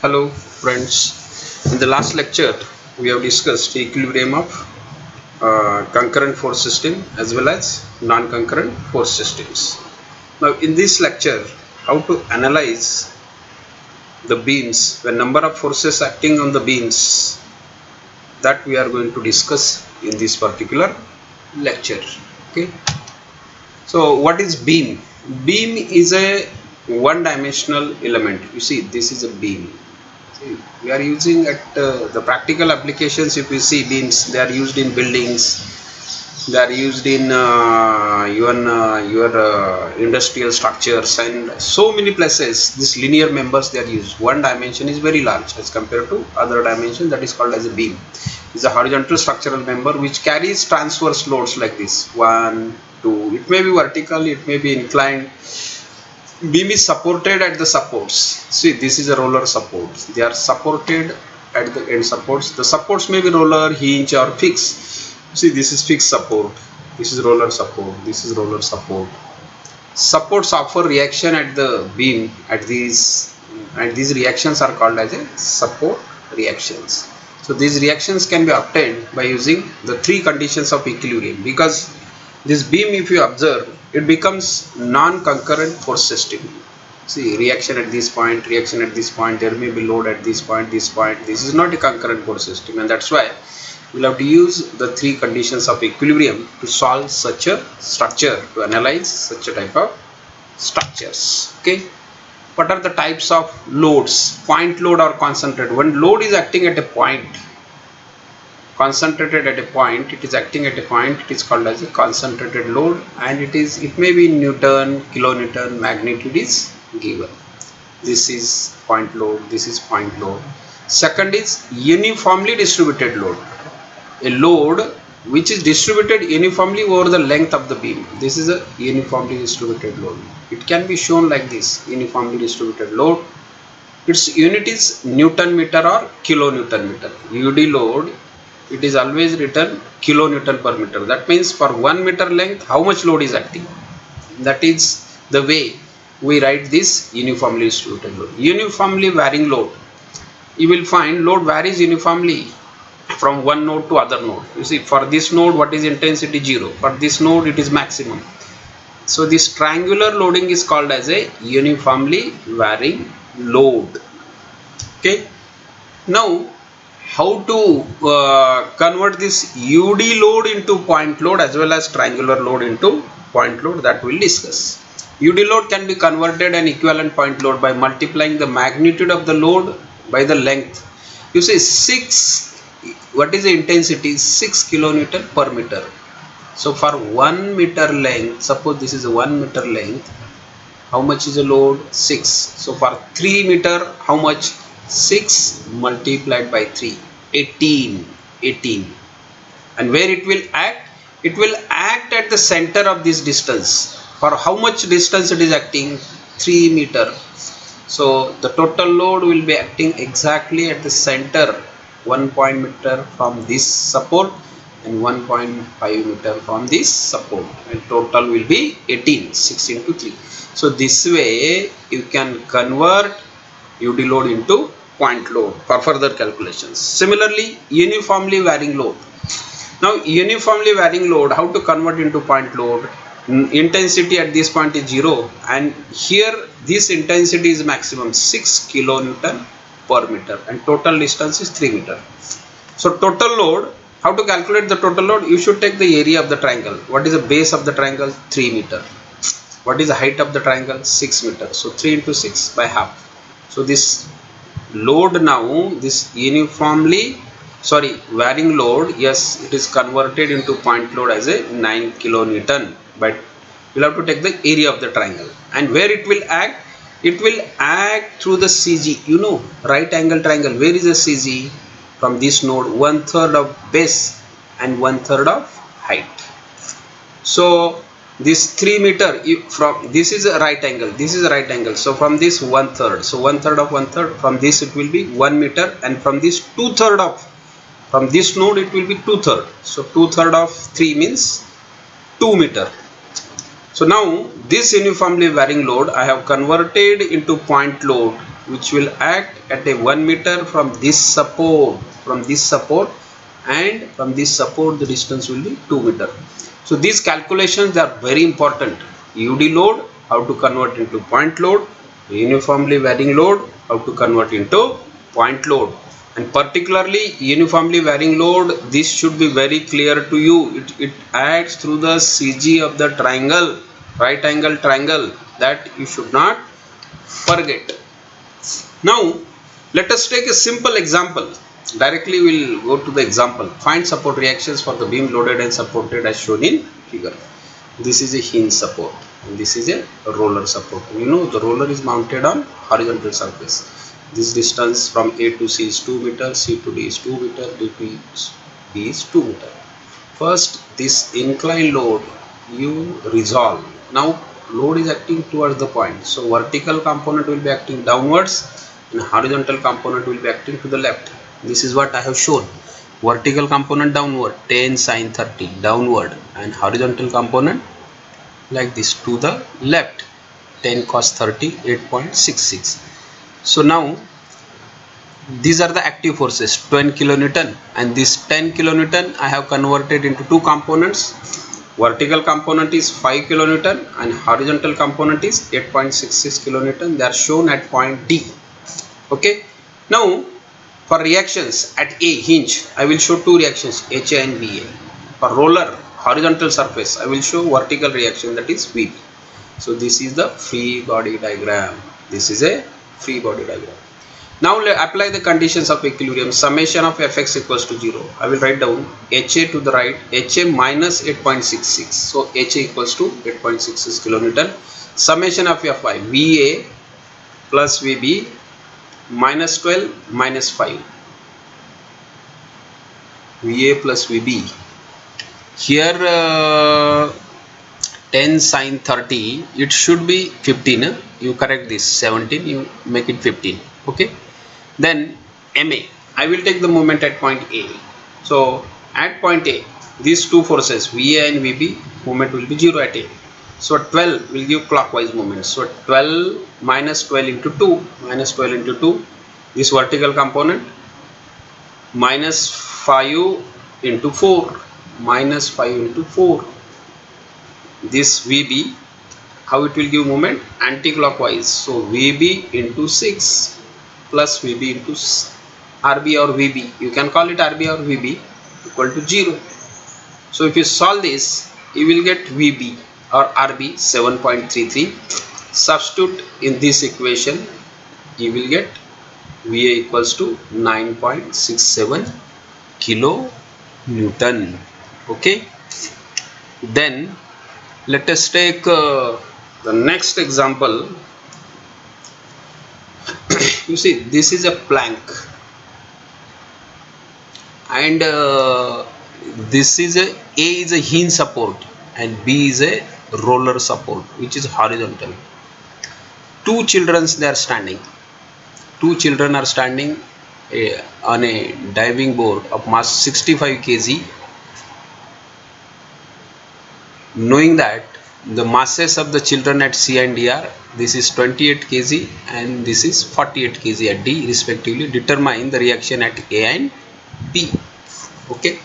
Hello friends, in the last lecture we have discussed equilibrium of concurrent force system as well as non-concurrent force systems. Now in this lecture, how to analyze the beams when number of forces acting on the beams, that we are going to discuss in this particular lecture. Okay. So what is beam? Beam is a one-dimensional element. You see, this is a beam. See, we are using at the practical applications. If you see beams, they are used in buildings. They are used in even your industrial structures and so many places. These linear members, they are used. One dimension is very large as compared to other dimension, that is called as a beam. It's a horizontal structural member which carries transverse loads like this. 1, 2. It may be vertical, it may be inclined. Beam is supported at the supports. See, this is a roller support. They are supported at the end supports. The supports may be roller, hinge or fixed. See, this is fixed support. This is roller support. This is roller support. Supports offer reaction at the beam at these, and these reactions are called as a support reactions. So these reactions can be obtained by using the three conditions of equilibrium, because this beam, if you observe, it becomes non-concurrent force system. See, reaction at this point, reaction at this point, there may be load at this point, this point. This is not a concurrent force system, and that's why we'll have to use the three conditions of equilibrium to solve such a structure, to analyze such a type of structures. Okay. What are the types of loads? Point load or concentrated. When load is acting at a point, concentrated at a point, it is acting at a point, it is called as a concentrated load, and it may be Newton, kilonewton, magnitude is given. This is point load, this is point load. Second is uniformly distributed load. A load which is distributed uniformly over the length of the beam. This is a uniformly distributed load. It can be shown like this: uniformly distributed load. Its unit is Newton meter or kilonewton meter. UD load, it is always written kilonewton per meter. That means for 1 meter length, how much load is acting? That is the way we write this uniformly distributed load. Uniformly varying load. You will find load varies uniformly from one node to other node. You see, for this node, what is intensity? 0. For this node, it is maximum. So this triangular loading is called as a uniformly varying load. Okay. Now, how to convert this UD load into point load as well as triangular load into point load, that we'll discuss. UD load can be converted an equivalent point load by multiplying the magnitude of the load by the length. You see, 6, what is the intensity? 6 kilonewton per meter. So for 1 meter length, suppose this is a 1 meter length, how much is the load? 6. So for 3 meter, how much? 6 multiplied by 3, 18. And where it will act? It will act at the center of this distance. For how much distance it is acting? 3 meter. So the total load will be acting exactly at the center, 1 meter from this support and 1.5 meter from this support, and total will be 18. 6 into 3. So this way you can convert UD load into point load for further calculations. Similarly, uniformly varying load. Now uniformly varying load, how to convert into point load? Intensity at this point is 0, and here this intensity is maximum 6 kilonewton per meter, and total distance is 3 meter. So total load, how to calculate the total load? You should take the area of the triangle. What is the base of the triangle? 3 meter. What is the height of the triangle? 6 meter. So 3 into 6 by half. So this load now, this varying load, yes, it is converted into point load as a 9 kilonewton, but we'll have to take the area of the triangle. And where it will act? It will act through the CG. You know, right angle triangle. Where is the CG? From this node, 1/3 of base and 1/3 of height. So this 3 meter, from this is a right angle, this is a right angle. So from this 1/3, so 1/3 of 1/3, from this it will be 1 meter, and from this 2/3 of, from this node it will be 2/3. So 2/3 of 3 means 2 meter. So now this uniformly varying load I have converted into point load which will act at a 1 meter from this support, and from this support the distance will be 2 meter. So these calculations are very important. UD load, how to convert into point load, uniformly varying load, how to convert into point load, and particularly uniformly varying load, this should be very clear to you. It acts through the CG of the triangle, right angle triangle, that you should not forget. Now let us take a simple example. Directly we will go to the example. Find support reactions for the beam loaded and supported as shown in figure. This is a hinge support and this is a roller support. You know the roller is mounted on horizontal surface. This distance from A to C is 2 meter, C to D is 2 meter, D to B is 2 meter. First, this inclined load you resolve. Now load is acting towards the point, so vertical component will be acting downwards and horizontal component will be acting to the left. This is what I have shown. Vertical component downward 10 sin 30 downward, and horizontal component like this to the left 10 cos 30 8.66. So now these are the active forces 10 kilonewton, and this 10 kilonewton I have converted into two components. Vertical component is 5 kilonewton and horizontal component is 8.66 kilonewton. They are shown at point D. Okay. Now for reactions at A hinge, I will show two reactions, HA and VA. For roller horizontal surface, I will show vertical reaction, that is VB. So this is the free body diagram. This is a free body diagram. Now apply the conditions of equilibrium. Summation of Fx equals to 0. I will write down HA to the right, HA minus 8.66. So HA equals to 8.66 kilonewton. Summation of Fy, VA plus VB minus 12 minus 5. VA plus VB. Here 10 sin 30, it should be 15. You correct this 17, you make it 15. Okay. Then MA, I will take the moment at point A. So at point A, these two forces VA and VB, moment will be 0 at A. So 12 will give clockwise moment. So 12 minus 12 into 2, minus 12 into 2, this vertical component, minus 5 into 4, minus 5 into 4. This VB, how it will give moment? Anti-clockwise. So VB into 6 plus VB into RB or VB. You can call it RB or VB equal to 0. So if you solve this, you will get VB or RB 7.33. Substitute in this equation, you will get VA equals to 9.67 kilo Newton. Okay. Then let us take the next example. You see, this is a plank, and this is A is a hinge support and B is a roller support, which is horizontal. Two children they are standing. Two children are standing on a diving board of mass 65 kg. Knowing that the masses of the children at C and D are, this is 28 kg and this is 48 kg at D respectively, determine the reaction at A and B. Okay.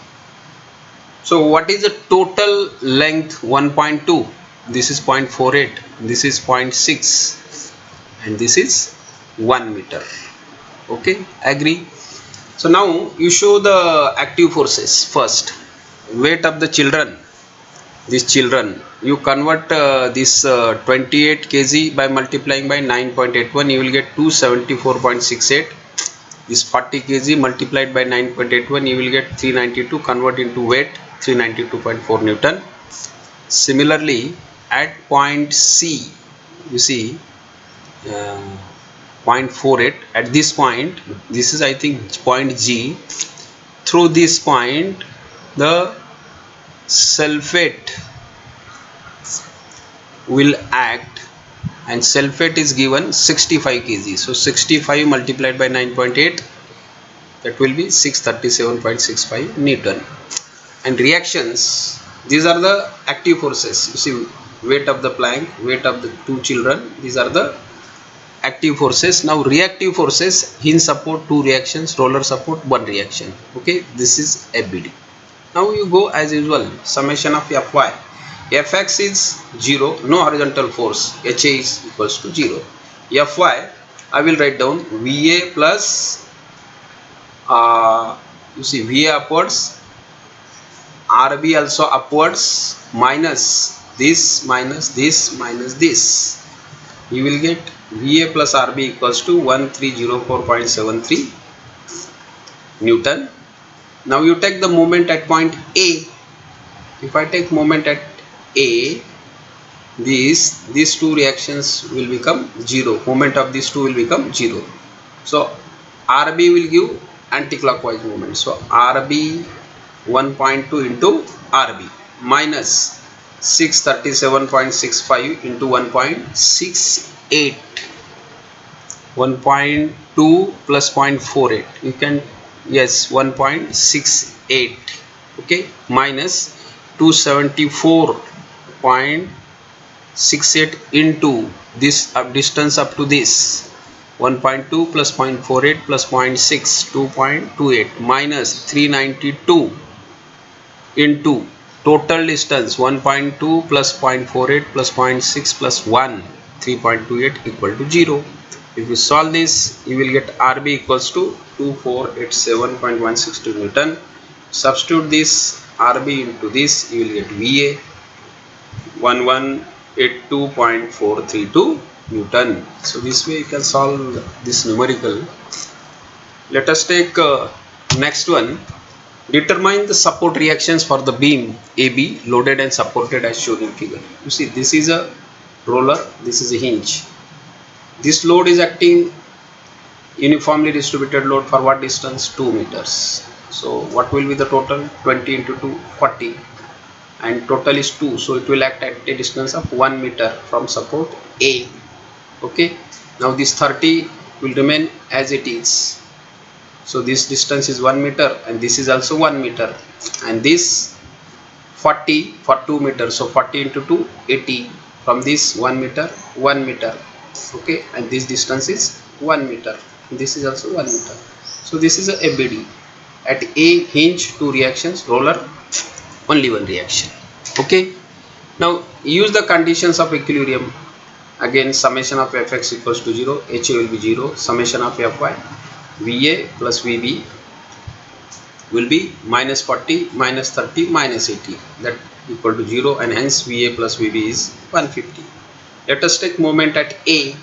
So what is the total length? 1.2. This is 0.48. This is 0.6 and this is 1 meter. Okay. Agree. So now you show the active forces first. Weight of the children. These children, you convert this 28 kg by multiplying by 9.81, you will get 274.68. This 40 kg multiplied by 9.81, you will get 392. Convert into weight, 392.4 Newton. Similarly, at point C, you see 0.48. At this point, this is I think point G. Through this point, the sulfate will act, and sulfate is given 65 kg. So 65 multiplied by 9.8, that will be 637.65 Newton. And reactions, these are the active forces. You see, weight of the plank, weight of the two children, these are the active forces. Now reactive forces, hinge support 2 reactions, roller support 1 reaction. Okay, this is FBD. Now you go as usual, summation of Fy. Fx is 0, no horizontal force, Ha is equals to 0. Fy, I will write down Va plus, you see Va upwards, Rb also upwards, minus this, minus this, minus this. You will get Va plus Rb equals to 1304.73 Newton. Now you take the moment at point A. If I take moment at A, these two reactions will become 0. Moment of these two will become 0. So Rb will give anti-clockwise moment. So Rb 1.2 into Rb minus 637.65 into 1.68. 1.2 plus 0.48. You can, yes, 1.68. Okay, minus 274.68 into this distance up to this 1.2 plus 0.48 plus 0.6, 2.28 minus 392 into total distance 1.2 plus 0.48 plus 0.6 plus 1, 3.28 equal to 0. If you solve this, you will get Rb equals to 2487.162 Newton. Substitute this Rb into this, you will get Va 1182.432 Newton. So this way you can solve this numerical. Let us take next one. Determine the support reactions for the beam AB loaded and supported as shown in figure. You see, this is a roller, this is a hinge. This load is acting uniformly distributed load for what distance? 2 meters. So what will be the total? 20 into 2, 40, and total is 2. So it will act at a distance of 1 meter from support A. Okay. Now this 30 will remain as it is. So this distance is 1 meter and this is also 1 meter, and this 40 for 2 meters. So 40 into 2, 80. From this 1 meter, 1 meter. Okay, and this distance is 1 meter. This is also 1 meter. So this is a FBD. At A hinge 2 reactions, roller only 1 reaction. Okay. Now use the conditions of equilibrium. Again, summation of Fx equals to 0, Ha will be 0, summation of Fy, Va plus Vb will be minus 40, minus 30, minus 80, that equal to 0, and hence Va plus Vb is 150. Let us take moment at A.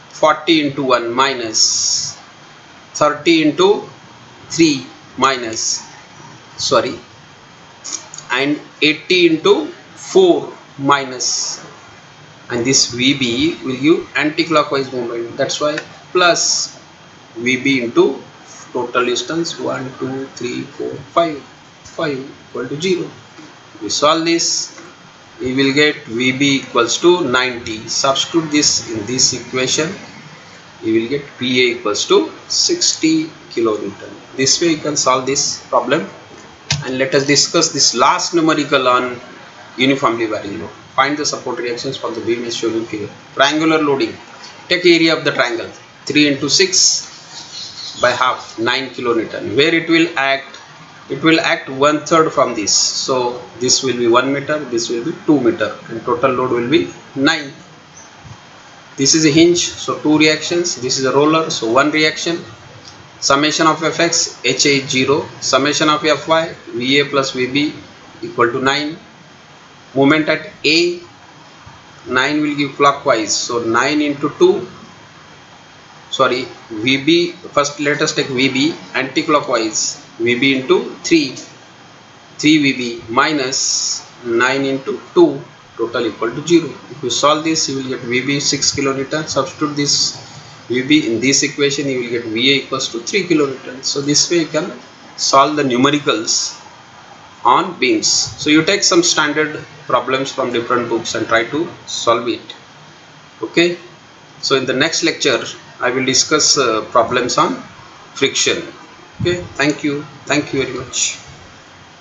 40 into 1 minus 30 into 3 minus, sorry, and 80 into 4 minus, and this Vb will give anti-clockwise movement, that's why plus Vb into total distance 1, 2, 3, 4, 5 equal to 0. We solve this, we will get Vb equals to 90. Substitute this in this equation, you will get Va equals to 60 kilonewton. This way you can solve this problem. And let us discuss this last numerical on uniformly varying load. Find the support reactions for the beam as shown in figure. Triangular loading. Take area of the triangle, 3 into 6 by half, 9 kilonewton. Where it will act? It will act 1/3 from this. So this will be 1 meter, this will be 2 meter, and total load will be 9. This is a hinge, so 2 reactions. This is a roller, so 1 reaction. Summation of Fx, Ha is 0. Summation of Fy, Va plus Vb equal to 9. Moment at A, 9 will give clockwise, so 9 into 2, sorry, Vb, first let us take Vb anti-clockwise, Vb into 3 Vb minus 9 into 2, total equal to 0. If you solve this, you will get Vb 6 kilonewton. Substitute this Vb in this equation, you will get Va equals to 3 kilonewton. So this way you can solve the numericals on beams. So you take some standard problems from different books and try to solve it. Okay. So in the next lecture, I will discuss problems on friction. Okay. Thank you very much.